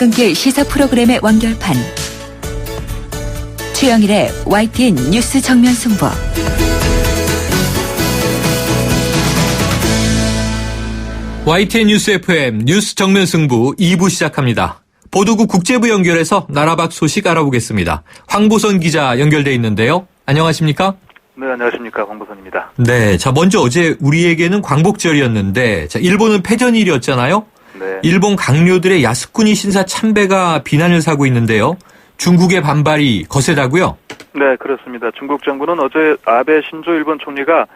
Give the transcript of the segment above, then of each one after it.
퇴근길 시사 프로그램의 완결판. 최영일의 YTN 뉴스 정면 승부. YTN 뉴스 FM 뉴스 정면 승부 2부 시작합니다. 보도국 국제부 연결해서 나라 밖 소식 알아보겠습니다. 황보선 기자 연결돼 있는데요. 안녕하십니까? 네, 안녕하십니까. 황보선입니다. 네, 자 먼저 어제 우리에게는 광복절이었는데 일본은 패전일이었잖아요. 네. 일본 강요들의 야스쿠니 신사 참배가 비난을 사고 있는데요. 중국의 반발이 거세다고요? 네, 그렇습니다. 중국 정부는 어제 아베 신조 일본 총리가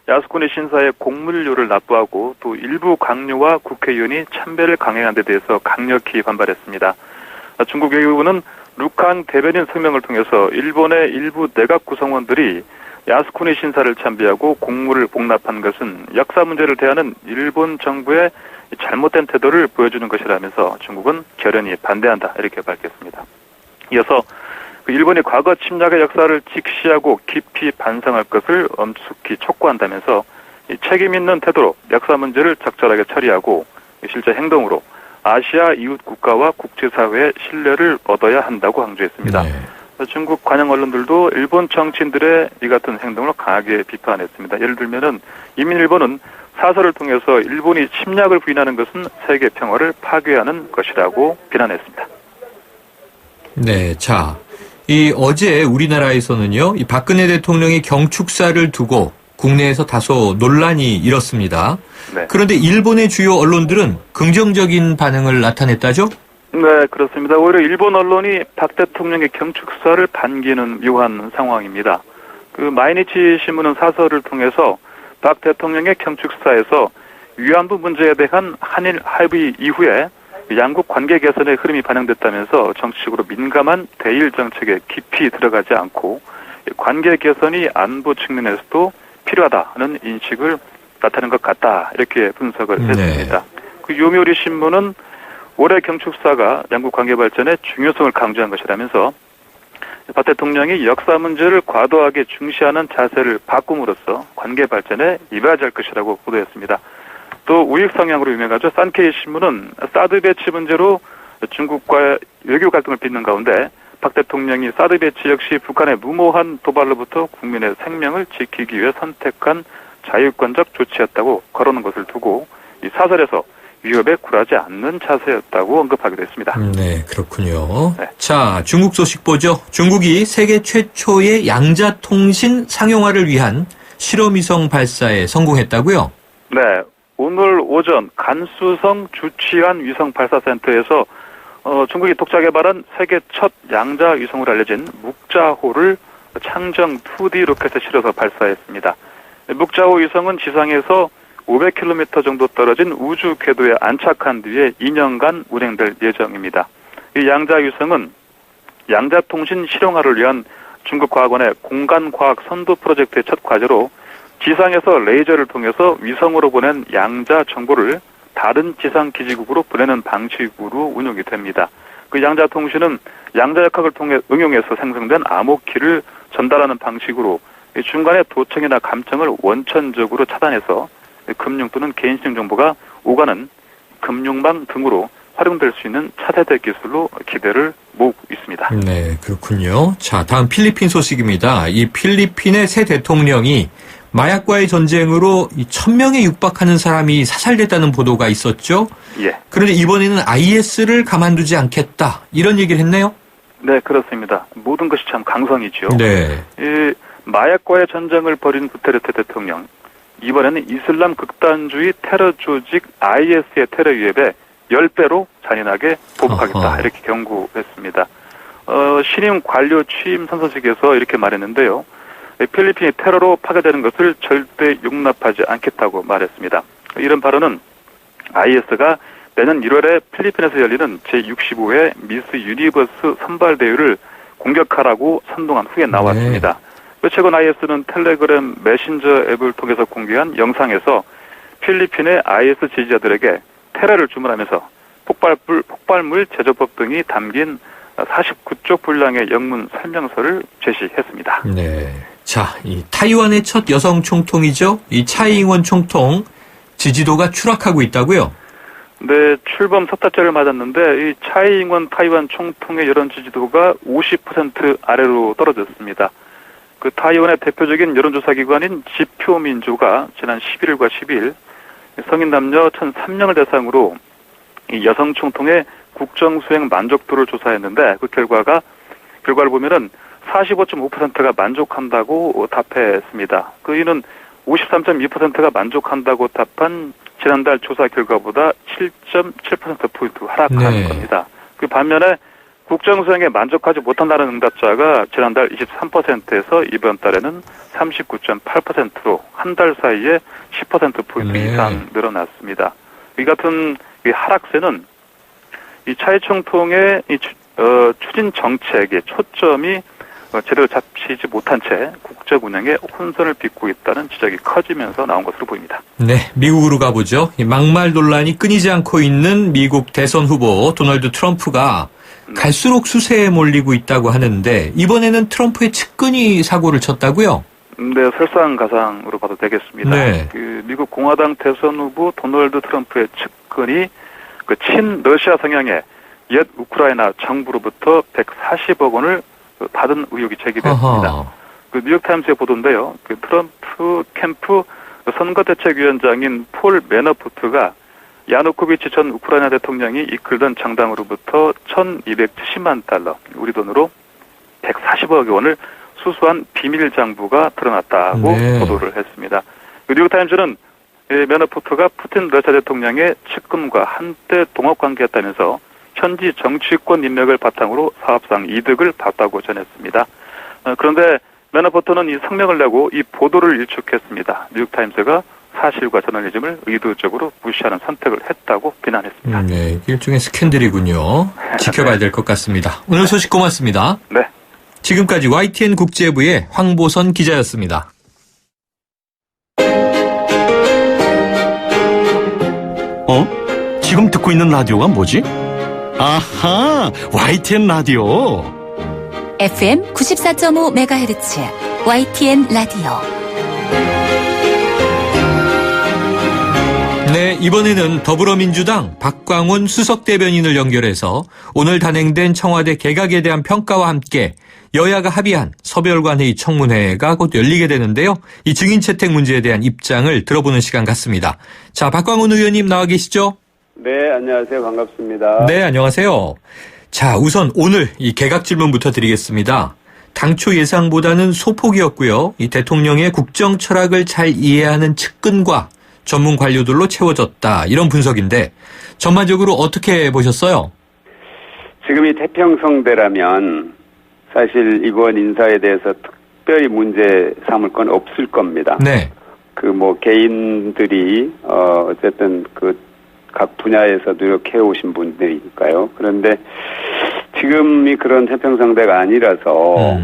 야스쿠니 신사의 공물료를 납부하고 또 일부 강요와 국회의원이 참배를 강행한 데 대해서 강력히 반발했습니다. 중국 외교부는 룩한 대변인 성명을 통해서 일본의 일부 내각 구성원들이 야스쿠니 신사를 참배하고 공물을 복납한 것은 역사 문제를 대하는 일본 정부의 잘못된 태도를 보여주는 것이라면서 중국은 결연히 반대한다 이렇게 밝혔습니다. 이어서 일본이 과거 침략의 역사를 직시하고 깊이 반성할 것을 엄숙히 촉구한다면서 책임 있는 태도로 역사 문제를 적절하게 처리하고 실제 행동으로 아시아 이웃 국가와 국제사회의 신뢰를 얻어야 한다고 강조했습니다. 네. 중국 관영 언론들도 일본 정치인들의 이 같은 행동을 강하게 비판했습니다. 예를 들면은 이민 일본은 사설을 통해서 일본이 침략을 부인하는 것은 세계 평화를 파괴하는 것이라고 비난했습니다. 네, 자, 어제 우리나라에서는요, 이 박근혜 대통령의 경축사를 두고 국내에서 다소 논란이 일었습니다. 네. 그런데 일본의 주요 언론들은 긍정적인 반응을 나타냈다죠? 네, 그렇습니다. 오히려 일본 언론이 박 대통령의 경축사를 반기는 묘한 상황입니다. 마이니치 신문은 사설을 통해서 박 대통령의 경축사에서 위안부 문제에 대한 한일 합의 이후에 양국 관계 개선의 흐름이 반영됐다면서 정치적으로 민감한 대일 정책에 깊이 들어가지 않고 관계 개선이 안보 측면에서도 필요하다는 인식을 나타낸 것 같다 이렇게 분석을 했습니다. 요미우리 신문은 올해 경축사가 양국 관계 발전의 중요성을 강조한 것이라면서 박 대통령이 역사 문제를 과도하게 중시하는 자세를 바꿈으로써 관계 발전에 이바지할 것이라고 보도했습니다. 또 우익 성향으로 유명하죠. 산케이 신문은 사드 배치 문제로 중국과의 외교 갈등을 빚는 가운데 박 대통령이 사드 배치 역시 북한의 무모한 도발로부터 국민의 생명을 지키기 위해 선택한 자유권적 조치였다고 거론한 것을 두고 이 사설에서 위협에 굴하지 않는 자세였다고 언급하기도 했습니다. 네, 그렇군요. 네. 자, 중국 소식 보죠. 중국이 세계 최초의 양자통신 상용화를 위한 실험위성 발사에 성공했다고요? 네, 오늘 오전 간수성 주치안 위성 발사센터에서 중국이 독자 개발한 세계 첫 양자 위성으로 알려진 묵자호를 창정 2D 로켓에 실어서 발사했습니다. 묵자호 위성은 지상에서 500km 정도 떨어진 우주 궤도에 안착한 뒤에 2년간 운행될 예정입니다. 이 양자 위성은 양자통신 실용화를 위한 중국 과학원의 공간과학 선도 프로젝트의 첫 과제로 지상에서 레이저를 통해서 위성으로 보낸 양자 정보를 다른 지상 기지국으로 보내는 방식으로 운용이 됩니다. 그 양자 통신은 양자 역학을 통해 응용해서 생성된 암호키를 전달하는 방식으로 중간에 도청이나 감청을 원천적으로 차단해서 금융 또는 개인신용 정보가 오가는 금융망 등으로 활용될 수 있는 차세대 기술로 기대를 모으고 있습니다. 네, 그렇군요. 자, 다음 필리핀 소식입니다. 이 필리핀의 새 대통령이 마약과의 전쟁으로 1,000명에 육박하는 사람이 사살됐다는 보도가 있었죠? 예. 그런데 이번에는 IS를 가만두지 않겠다, 이런 얘기를 했네요? 네, 그렇습니다. 모든 것이 참 강성이죠. 네. 이 마약과의 전쟁을 벌인 두테르테 대통령, 이번에는 이슬람 극단주의 테러 조직 IS의 테러 위협에 10배로 잔인하게 보복하겠다, 이렇게 경고했습니다. 신임 관료 취임 선서식에서 이렇게 말했는데요. 필리핀이 테러로 파괴되는 것을 절대 용납하지 않겠다고 말했습니다. 이런 발언은 IS가 내년 1월에 필리핀에서 열리는 제65회 미스 유니버스 선발대회를 공격하라고 선동한 후에 나왔습니다. 네. 최근 IS는 텔레그램 메신저 앱을 통해서 공개한 영상에서 필리핀의 IS 지지자들에게 테러를 주문하면서 폭발물 제조법 등이 담긴 49쪽 분량의 영문 설명서를 제시했습니다. 네. 자, 이 타이완의 첫 여성 총통이죠. 이 차이잉원 총통 지지도가 추락하고 있다고요? 네, 출범 석 달째를 맞았는데 이 차이잉원 타이완 총통의 여론 지지도가 50% 아래로 떨어졌습니다. 그 타이완의 대표적인 여론조사 기관인 지표민주가 지난 11일과 12일 성인 남녀 1,003명을 대상으로 이 여성 총통의 국정 수행 만족도를 조사했는데 그 결과를 보면은 45.5%가 만족한다고 답했습니다. 그 이유는 53.2%가 만족한다고 답한 지난달 조사 결과보다 7.7%포인트 하락한 겁니다. 그 반면에 국정 수행에 만족하지 못한다는 응답자가 지난달 23%에서 이번 달에는 39.8%로 한 달 사이에 10%포인트 이상 늘어났습니다. 이 같은 이 하락세는 이 차이 총통의 추진 정책의 초점이 제대로 잡히지 못한 채 국정 운영에 혼선을 빚고 있다는 지적이 커지면서 나온 것으로 보입니다. 네, 미국으로 가보죠. 이 막말 논란이 끊이지 않고 있는 미국 대선 후보 도널드 트럼프가 갈수록 수세에 몰리고 있다고 하는데 이번에는 트럼프의 측근이 사고를 쳤다고요? 네, 설상가상으로 봐도 되겠습니다. 네. 그 미국 공화당 대선 후보 도널드 트럼프의 측근이 그 친러시아 성향의 옛 우크라이나 정부로부터 140억 원을 받은 의혹이 제기됐습니다. 그 뉴욕타임스의 보도인데요. 그 트럼프 캠프 선거대책위원장인 폴 매너포트가 야누코비치 전 우크라이나 대통령이 이끌던 정당으로부터 1,270만 달러, 우리 돈으로 140억 원을 수수한 비밀 장부가 드러났다고 보도를 했습니다. 그 뉴욕타임스는 매너포트가 푸틴 러시아 대통령의 측근과 한때 동업 관계였다면서 현지 정치권 인맥을 바탕으로 사업상 이득을 봤다고 전했습니다. 그런데 매너포트는 이 성명을 내고 이 보도를 일축했습니다. 뉴욕타임스가 사실과 저널리즘을 의도적으로 무시하는 선택을 했다고 비난했습니다. 네, 일종의 스캔들이군요. 지켜봐야 될 것 같습니다. 오늘 소식 고맙습니다. 네. 지금까지 YTN 국제부의 황보선 기자였습니다. 지금 듣고 있는 라디오가 뭐지? 아하, YTN 라디오. FM 94.5MHz YTN 라디오. 네, 이번에는 더불어민주당 박광온 수석대변인을 연결해서 오늘 단행된 청와대 개각에 대한 평가와 함께 여야가 합의한 서별관회의 청문회가 곧 열리게 되는데요. 이 증인 채택 문제에 대한 입장을 들어보는 시간 같습니다. 자, 박광온 의원님 나와 계시죠? 네, 안녕하세요. 반갑습니다. 네, 안녕하세요. 자, 우선 오늘 이 개각 질문부터 드리겠습니다. 당초 예상보다는 소폭이었고요. 이 대통령의 국정 철학을 잘 이해하는 측근과 전문 관료들로 채워졌다. 이런 분석인데 전반적으로 어떻게 보셨어요? 지금 이 태평성대라면 사실 이번 인사에 대해서 특별히 문제 삼을 건 없을 겁니다. 네. 개인들이 어쨌든 각 분야에서 노력해 오신 분들이니까요. 그런데 지금이 그런 태평성대가 아니라서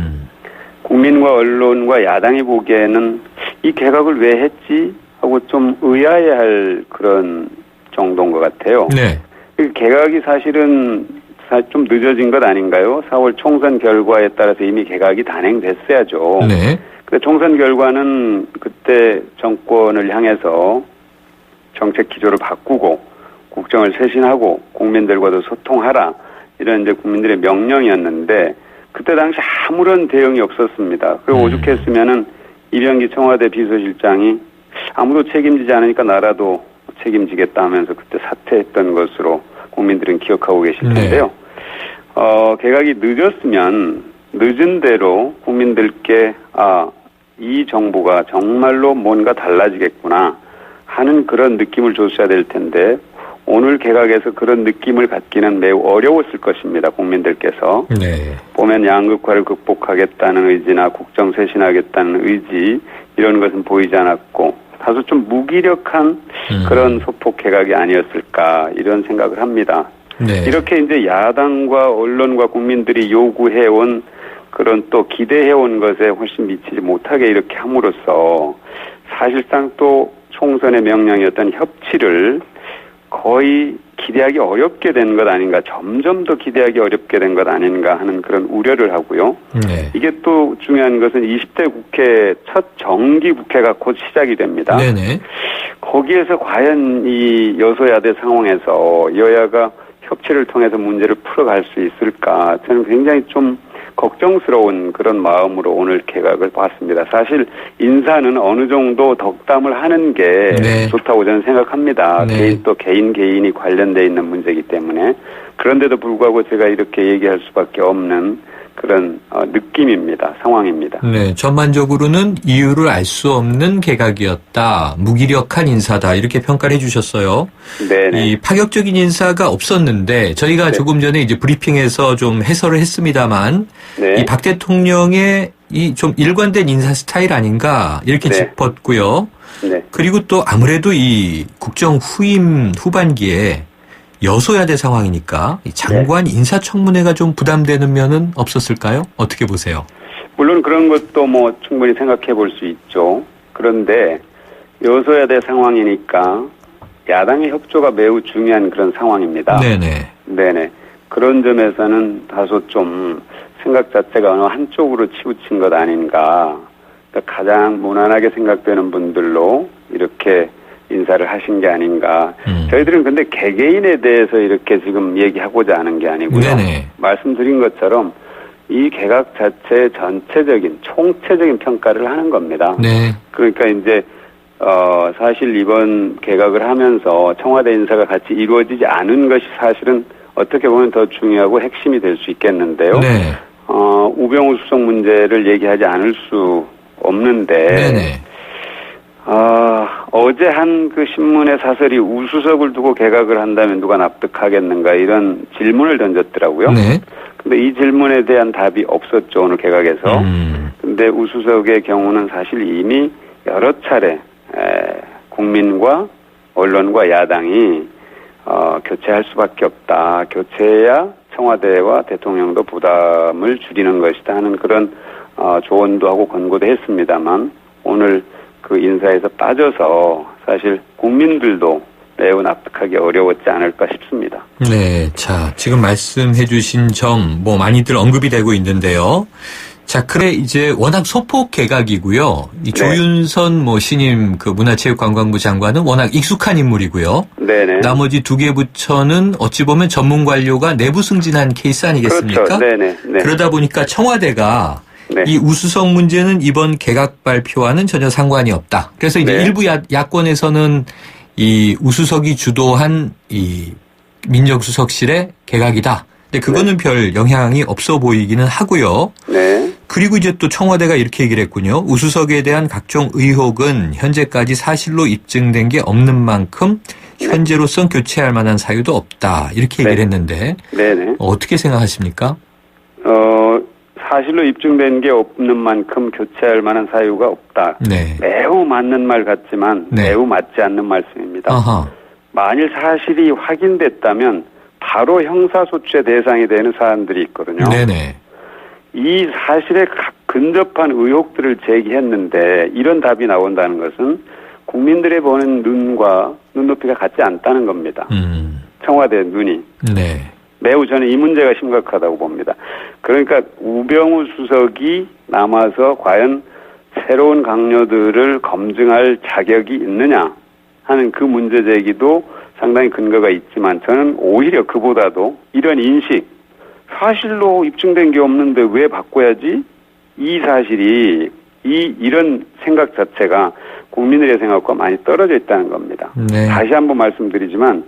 국민과 언론과 야당이 보기에는 이 개각을 왜 했지 하고 좀 의아해할 그런 정도인 것 같아요. 네. 개각이 사실은 좀 늦어진 것 아닌가요? 4월 총선 결과에 따라서 이미 개각이 단행됐어야죠. 네. 근데 총선 결과는 그때 정권을 향해서 정책 기조를 바꾸고 국정을 쇄신하고 국민들과도 소통하라 이런 이제 국민들의 명령이었는데 그때 당시 아무런 대응이 없었습니다. 그리고 오죽했으면은 이병기 청와대 비서실장이 아무도 책임지지 않으니까 나라도 책임지겠다 하면서 그때 사퇴했던 것으로 국민들은 기억하고 계실 텐데요. 개각이 늦었으면 늦은 대로 국민들께 이 정부가 정말로 뭔가 달라지겠구나 하는 그런 느낌을 줬어야 될 텐데 오늘 개각에서 그런 느낌을 갖기는 매우 어려웠을 것입니다. 국민들께서. 네. 보면 양극화를 극복하겠다는 의지나 국정 쇄신하겠다는 의지 이런 것은 보이지 않았고 다소 좀 무기력한 그런 소폭 개각이 아니었을까 이런 생각을 합니다. 네. 이렇게 이제 야당과 언론과 국민들이 요구해온 그런 또 기대해온 것에 훨씬 미치지 못하게 이렇게 함으로써 사실상 또 총선의 명령이었던 협치를 거의 기대하기 어렵게 된 것 아닌가, 점점 더 기대하기 어렵게 된 것 아닌가 하는 그런 우려를 하고요. 네. 이게 또 중요한 것은 20대 국회 첫 정기 국회가 곧 시작이 됩니다. 네네. 거기에서 과연 이 여소야대 상황에서 여야가 협치를 통해서 문제를 풀어갈 수 있을까? 저는 굉장히 좀 걱정스러운 그런 마음으로 오늘 개각을 봤습니다. 사실 인사는 어느 정도 덕담을 하는 게 네. 좋다고 저는 생각합니다. 네. 개인이 관련돼 있는 문제이기 때문에. 그런데도 불구하고 제가 이렇게 얘기할 수밖에 없는 그런 느낌입니다. 상황입니다. 네, 전반적으로는 이유를 알 수 없는 개각이었다. 무기력한 인사다. 이렇게 평가를 해주셨어요. 네네. 이 파격적인 인사가 없었는데 저희가 네. 조금 전에 이제 브리핑에서 좀 해설을 했습니다만 네. 이 박 대통령의 이 좀 일관된 인사 스타일 아닌가 이렇게 네. 짚었고요. 네. 그리고 또 아무래도 이 국정 후임 후반기에 여소야대 상황이니까 이 장관 인사청문회가 좀 부담되는 면은 없었을까요? 어떻게 보세요? 물론 그런 것도 뭐 충분히 생각해 볼 수 있죠. 그런데 여소야대 상황이니까 야당의 협조가 매우 중요한 그런 상황입니다. 네네. 네네. 그런 점에서는 다소 좀 생각 자체가 어느 한쪽으로 치우친 것 아닌가. 그러니까 가장 무난하게 생각되는 분들로 이렇게 인사를 하신 게 아닌가. 저희들은 근데 개개인에 대해서 이렇게 지금 얘기하고자 하는 게 아니고요. 네네. 말씀드린 것처럼 이 개각 자체의 전체적인 총체적인 평가를 하는 겁니다. 네. 그러니까 이제 사실 이번 개각을 하면서 청와대 인사가 같이 이루어지지 않은 것이 사실은 어떻게 보면 더 중요하고 핵심이 될 수 있겠는데요. 네. 우병우 수석 문제를 얘기하지 않을 수 없는데 네네. 어제 한 그 신문의 사설이 우수석을 두고 개각을 한다면 누가 납득하겠는가 이런 질문을 던졌더라고요. 네. 근데 이 질문에 대한 답이 없었죠, 오늘 개각에서. 근데 우수석의 경우는 사실 이미 여러 차례 국민과 언론과 야당이 교체할 수밖에 없다. 교체해야 청와대와 대통령도 부담을 줄이는 것이다 하는 그런 조언도 하고 권고도 했습니다만 오늘 그 인사에서 빠져서 사실 국민들도 매우 납득하기 어려웠지 않을까 싶습니다. 네. 자, 지금 말씀해 주신 점, 많이들 언급이 되고 있는데요. 자, 그래, 이제 워낙 소폭 개각이고요. 이 조윤선 신임 그 문화체육관광부 장관은 워낙 익숙한 인물이고요. 네네. 나머지 두 개 부처는 어찌 보면 전문 관료가 내부 승진한 케이스 아니겠습니까? 그렇죠. 네네. 네. 그러다 보니까 청와대가 네. 이 우수석 문제는 이번 개각 발표와는 전혀 상관이 없다. 그래서 이제 네. 일부 야권에서는 이 우수석이 주도한 이 민정수석실의 개각이다. 근데 그거는 별 영향이 없어 보이기는 하고요. 네. 그리고 이제 또 청와대가 이렇게 얘기를 했군요. 우수석에 대한 각종 의혹은 현재까지 사실로 입증된 게 없는 만큼 현재로선 교체할 만한 사유도 없다. 이렇게 얘기를 했는데 네네. 어떻게 생각하십니까? 사실로 입증된 게 없는 만큼 교체할 만한 사유가 없다. 네. 매우 맞는 말 같지만 네. 매우 맞지 않는 말씀입니다. 아하. 만일 사실이 확인됐다면 바로 형사소추의 대상이 되는 사안들이 있거든요. 네네. 이 사실에 근접한 의혹들을 제기했는데 이런 답이 나온다는 것은 국민들의 보는 눈과 눈높이가 같지 않다는 겁니다. 청와대 눈이. 네. 매우 저는 이 문제가 심각하다고 봅니다. 그러니까 우병우 수석이 남아서 과연 새로운 강요들을 검증할 자격이 있느냐 하는 그 문제 제기도 상당히 근거가 있지만 저는 오히려 그보다도 이런 인식, 사실로 입증된 게 없는데 왜 바꿔야지? 이 사실이 이런 생각 자체가 국민들의 생각과 많이 떨어져 있다는 겁니다. 네. 다시 한번 말씀드리지만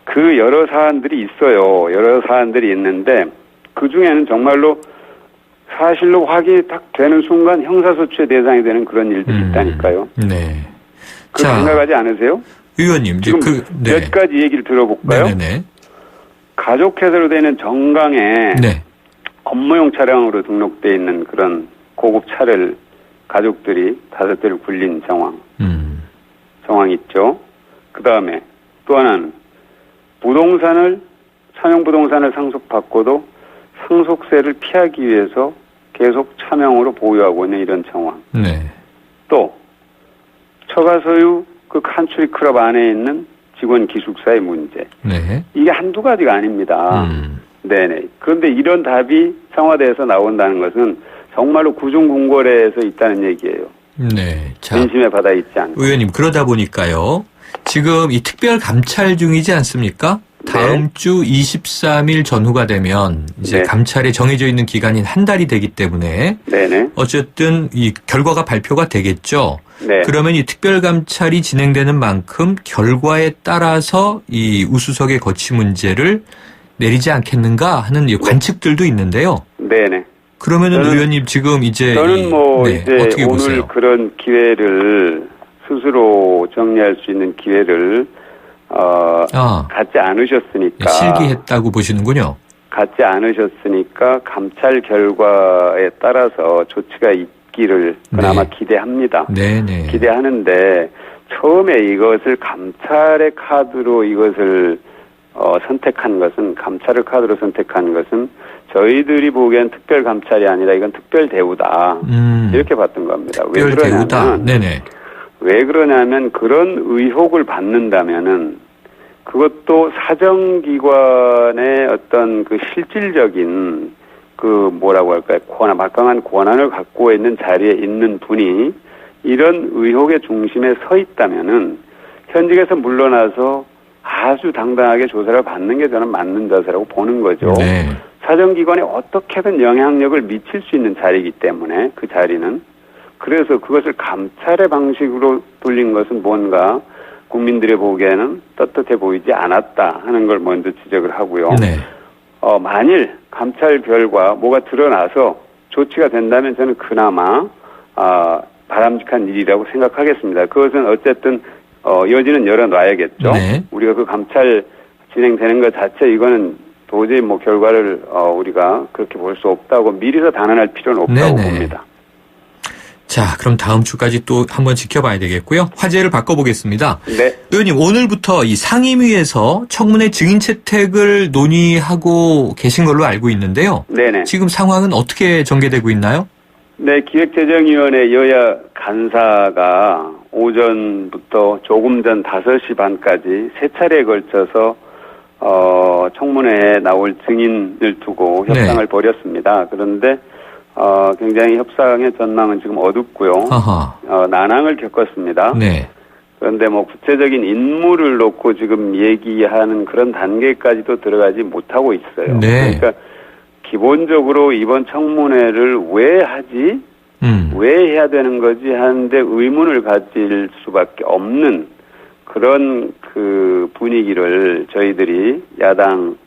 그 여러 사안들이 있어요. 여러 사안들이 있는데 그 중에는 정말로 사실로 확인이 딱 되는 순간 형사소추의 대상이 되는 그런 일들이 있다니까요. 네. 그렇게 생각하지 않으세요? 의원님, 지금 네. 몇 가지 얘기를 들어볼까요? 네네네. 가족회사로 되는 정강에 네. 업무용 차량으로 등록돼 있는 그런 고급 차를 가족들이 5대를 굴린 상황 있죠. 그 다음에 또 하나는 차명부동산을 상속받고도 상속세를 피하기 위해서 계속 차명으로 보유하고 있는 이런 상황. 네. 또 처가 소유 그 칸츄리 클럽 안에 있는 직원 기숙사의 문제. 네. 이게 한두 가지가 아닙니다. 네네. 그런데 이런 답이 청와대에서 나온다는 것은 정말로 구중궁궐에서 있다는 얘기예요. 네. 자, 민심에 받아 있지 않고. 의원님, 그러다 보니까요. 지금 이 특별 감찰 중이지 않습니까? 다음 주 23일 전후가 되면 이제 감찰에 정해져 있는 기간인 한 달이 되기 때문에 어쨌든 이 결과가 발표가 되겠죠. 그러면 이 특별 감찰이 진행되는 만큼 결과에 따라서 이 우수석의 거취 문제를 내리지 않겠는가 하는 관측들도 있는데요. 그러면은 의원님 지금 이제 저는 이제 어떻게 오늘 보세요? 그런 기회를 스스로 정리할 수 있는 기회를 갖지 않으셨으니까 실기했다고 보시는군요. 갖지 않으셨으니까 감찰 결과에 따라서 조치가 있기를 그나마 기대합니다. 기대하는데 처음에 이것을 감찰의 카드로 이것을 선택한 것은 감찰을 카드로 선택한 것은 저희들이 보기엔 특별 감찰이 아니라 이건 특별 대우다 이렇게 봤던 겁니다. 특별 대우다. 왜 그러냐면 그런 의혹을 받는다면은 그것도 사정기관의 어떤 그 실질적인 그 뭐라고 할까요? 막강한 권한을 갖고 있는 자리에 있는 분이 이런 의혹의 중심에 서 있다면은 현직에서 물러나서 아주 당당하게 조사를 받는 게 저는 맞는 자세라고 보는 거죠. 사정기관에 어떻게든 영향력을 미칠 수 있는 자리이기 때문에 그 자리는 그래서 그것을 감찰의 방식으로 돌린 것은 뭔가 국민들이 보기에는 떳떳해 보이지 않았다 하는 걸 먼저 지적을 하고요. 만일 감찰 결과 뭐가 드러나서 조치가 된다면 저는 그나마 바람직한 일이라고 생각하겠습니다. 그것은 어쨌든 여지는 열어놔야겠죠. 우리가 그 감찰 진행되는 것 자체 이거는 도저히 뭐 결과를 우리가 그렇게 볼 수 없다고 미리서 단언할 필요는 없다고 봅니다. 자, 그럼 다음 주까지 또 한번 지켜봐야 되겠고요. 화제를 바꿔보겠습니다. 의원님, 오늘부터 이 상임위에서 청문회 증인 채택을 논의하고 계신 걸로 알고 있는데요. 지금 상황은 어떻게 전개되고 있나요? 기획재정위원회 여야 간사가 오전부터 조금 전 5시 반까지 3차례에 걸쳐서 청문회에 나올 증인을 두고 협상을 벌였습니다. 그런데 굉장히 협상의 전망은 지금 어둡고요. 난항을 겪었습니다. 그런데 뭐 구체적인 인물을 놓고 지금 얘기하는 그런 단계까지도 들어가지 못하고 있어요. 그러니까 기본적으로 이번 청문회를 왜 하지? 왜 해야 되는 거지? 하는데 의문을 가질 수밖에 없는 그런 그 분위기를 저희들이 야당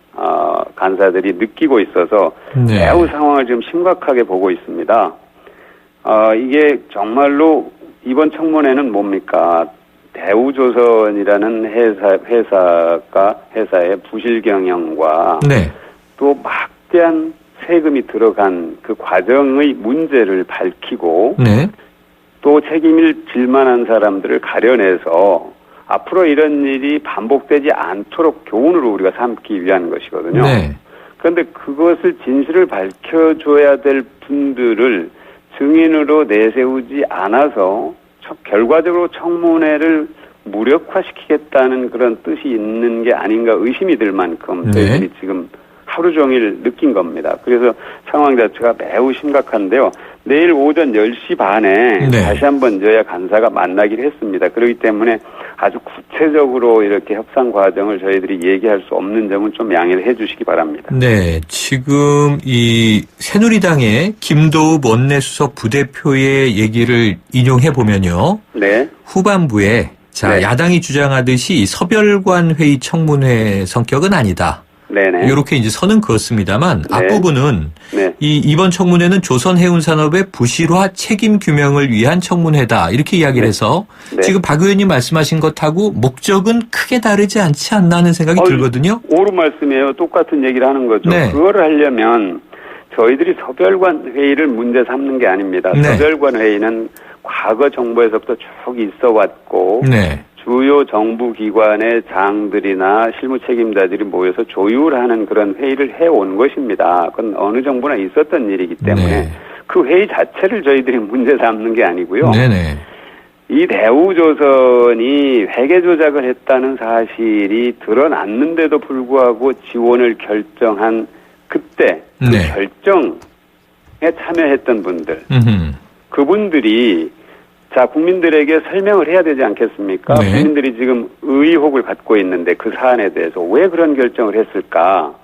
간사들이 느끼고 있어서 매우 상황을 지금 심각하게 보고 있습니다. 이게 정말로 이번 청문회는 뭡니까? 대우조선이라는 회사의 부실 경영과 또 막대한 세금이 들어간 그 과정의 문제를 밝히고 또 책임을 질 만한 사람들을 가려내서 앞으로 이런 일이 반복되지 않도록 교훈으로 우리가 삼기 위한 것이거든요. 그런데 그것을 진실을 밝혀줘야 될 분들을 증인으로 내세우지 않아서 결과적으로 청문회를 무력화시키겠다는 그런 뜻이 있는 게 아닌가 의심이 들 만큼 저희들이 지금 하루 종일 느낀 겁니다. 그래서 상황 자체가 매우 심각한데요. 내일 오전 10시 반에 다시 한번 여야 간사가 만나기로 했습니다. 그렇기 때문에 아주 구체적으로 이렇게 협상 과정을 저희들이 얘기할 수 없는 점은 좀 양해를 해 주시기 바랍니다. 지금 이 새누리당의 김도읍 원내수석 부대표의 얘기를 인용해 보면요. 후반부에 야당이 주장하듯이 서별관 회의 청문회 성격은 아니다. 이렇게 이제 선은 그렇습니다만 앞부분은 이번 청문회는 조선해운산업의 부실화 책임 규명을 위한 청문회다 이렇게 이야기를 해서 지금 박 의원님 말씀하신 것하고 목적은 크게 다르지 않지 않나 하는 생각이 들거든요. 옳은 말씀이에요. 똑같은 얘기를 하는 거죠. 그걸 하려면 저희들이 서별관 회의를 문제 삼는 게 아닙니다. 서별관 회의는 과거 정부에서부터 쭉 있어 왔고 주요 정부기관의 장들이나 실무 책임자들이 모여서 조율하는 그런 회의를 해온 것입니다. 그건 어느 정부나 있었던 일이기 때문에 그 회의 자체를 저희들이 문제 삼는 게 아니고요. 이 대우조선이 회계 조작을 했다는 사실이 드러났는데도 불구하고 지원을 결정한 그때 그 결정에 참여했던 분들 그분들이 자, 국민들에게 설명을 해야 되지 않겠습니까? 네. 국민들이 지금 의혹을 갖고 있는데 그 사안에 대해서 왜 그런 결정을 했을까?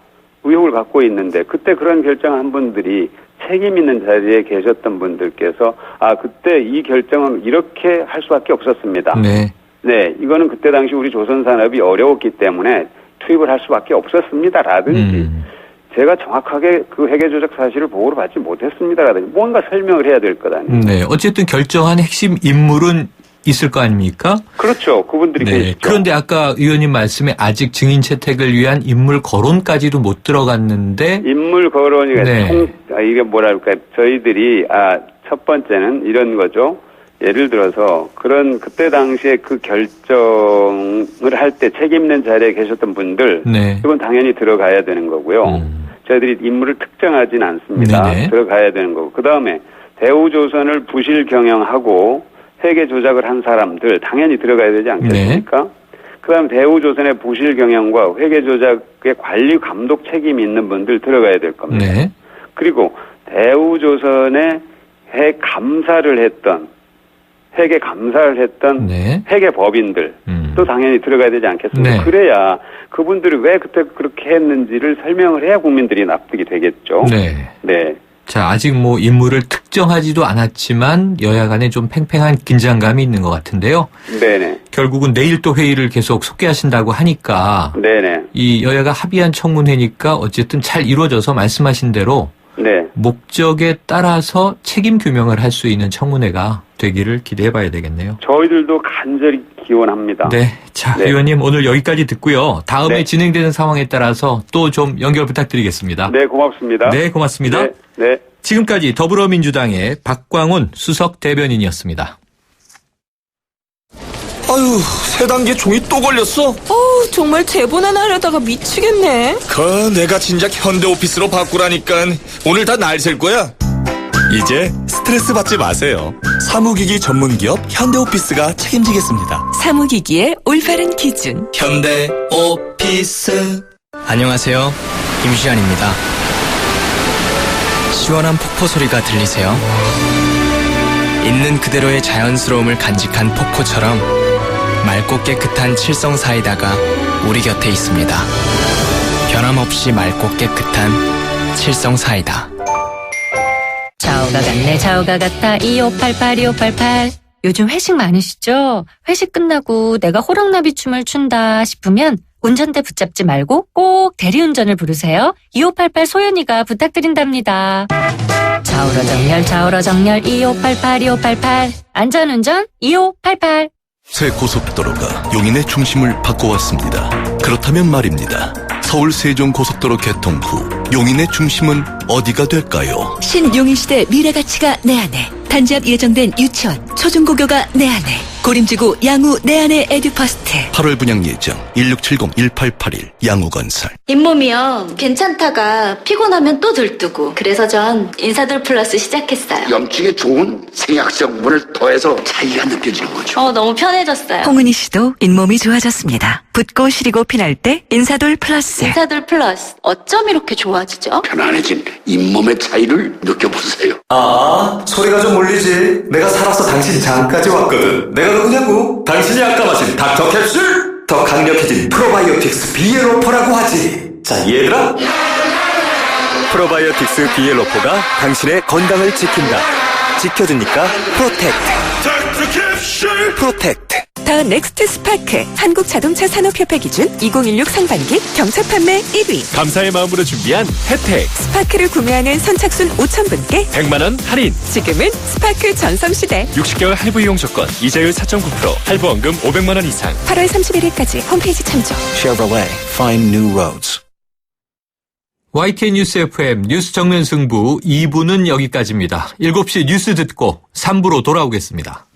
의혹을 갖고 있는데 그때 그런 결정한 분들이 책임 있는 자리에 계셨던 분들께서 그때 이 결정은 이렇게 할 수밖에 없었습니다. 네. 네, 이거는 그때 당시 우리 조선산업이 어려웠기 때문에 투입을 할 수밖에 없었습니다라든지 제가 정확하게 그 회계 조작 사실을 보고를 받지 못했습니다라든지 뭔가 설명을 해야 될 것 아니에요. 네. 어쨌든 결정한 핵심 인물은 있을 거 아닙니까? 그렇죠. 그분들이 네. 계시죠. 그런데 아까 의원님 말씀에 아직 증인 채택을 위한 인물 거론까지도 못 들어갔는데 인물 거론이 네. 이게 뭐랄까 저희들이 첫 번째는 이런 거죠. 예를 들어서 그때 당시에 그 결정을 할 때 책임 있는 자리에 계셨던 분들 네. 이건 당연히 들어가야 되는 거고요. 저희들이 인물을 특정하진 않습니다. 네네. 들어가야 되는 거고. 그다음에 대우조선을 부실 경영하고 회계 조작을 한 사람들 당연히 들어가야 되지 않겠습니까? 네. 그다음에 대우조선의 부실 경영과 회계 조작의 관리 감독 책임이 있는 분들 들어가야 될 겁니다. 네. 그리고 대우조선의 회계 감사를 했던 네. 회계법인들도 당연히 들어가야 되지 않겠습니까? 네. 그래야 그분들이 왜 그때 그렇게 했는지를 설명을 해야 국민들이 납득이 되겠죠. 네. 네. 자, 아직 뭐 인물을 특정하지도 않았지만 여야 간에 좀 팽팽한 긴장감이 있는 것 같은데요. 네네. 결국은 내일 또 회의를 계속 속개하신다고 하니까 네네. 이 여야가 합의한 청문회니까 어쨌든 잘 이루어져서 말씀하신 대로 네. 목적에 따라서 책임 규명을 할 수 있는 청문회가 되기를 기대해 봐야 되겠네요. 저희들도 간절히 기원합니다. 네. 자, 네. 의원님 오늘 여기까지 듣고요. 다음에 네. 진행되는 상황에 따라서 또 좀 연결 부탁드리겠습니다. 네, 고맙습니다. 네, 고맙습니다. 네. 네. 지금까지 더불어민주당의 박광훈 수석 대변인이었습니다. 아유, 세 단계 종이 또 걸렸어? 정말 제본 하나 하려다가 미치겠네. 내가 진작 현대오피스로 바꾸라니까. 오늘 다 날 셀 거야. 이제 스트레스 받지 마세요. 사무기기 전문기업 현대오피스가 책임지겠습니다. 사무기기의 올바른 기준. 현대오피스. 안녕하세요. 김시안입니다. 시원한 폭포 소리가 들리세요? 있는 그대로의 자연스러움을 간직한 폭포처럼 맑고 깨끗한 칠성 사이다가 우리 곁에 있습니다. 변함없이 맑고 깨끗한 칠성 사이다. 좌우가 같네 좌우가 같아 2588 요즘 회식 많으시죠? 회식 끝나고 내가 호랑나비 춤을 춘다 싶으면 운전대 붙잡지 말고 꼭 대리운전을 부르세요. 2588 소연이가 부탁드린답니다. 좌우로 정렬 2588 안전운전 2588. 새 고속도로가 용인의 중심을 바꿔왔습니다. 그렇다면 말입니다. 서울 세종고속도로 개통 후 용인의 중심은 어디가 될까요? 신용인시대 미래가치가 내 안에, 단지 앞 예정된 유치원, 초중고교가 내 안에, 고림지구 양우 내 안에 에듀퍼스트. 8월 분양 예정 1670-1881 양우건설. 잇몸이요. 괜찮다가 피곤하면 또 들뜨고. 그래서 전 인사돌 플러스 시작했어요. 염증에 좋은 생약성분을 더해서 차이가 느껴지는 거죠. 너무 편해졌어요. 홍은희 씨도 잇몸이 좋아졌습니다. 붓고 시리고 피날 때 인사돌 플러스. 인사돌 플러스. 어쩜 이렇게 좋아지죠? 편안해진 잇몸의 차이를 느껴보세요. 소리가 좀 울리지. 내가 살아서 당신 장까지 왔거든. 내가 누구냐고? 당신이 아까 마신 닥터 캡슐! 더 강력해진 프로바이오틱스 비엘로포라고 하지. 자, 얘들아. 프로바이오틱스 비엘로포가 당신의 건강을 지킨다. 지켜주니까 프로텍트. 더 넥스트 스파크. 한국자동차산업협회 기준 2016 상반기 경차 판매 1위. 감사의 마음으로 준비한 혜택. 스파크를 구매하는 선착순 5,000분께 100만원 할인. 지금은 스파크 전성시대. 60개월 할부 이용 조건. 이자율 4.9%. 할부원금 500만원 이상. 8월 31일까지 홈페이지 참조. Chevrolet. Find new roads. YTN 뉴스 FM 뉴스 정면 승부 2부는 여기까지입니다. 7시 뉴스 듣고 3부로 돌아오겠습니다.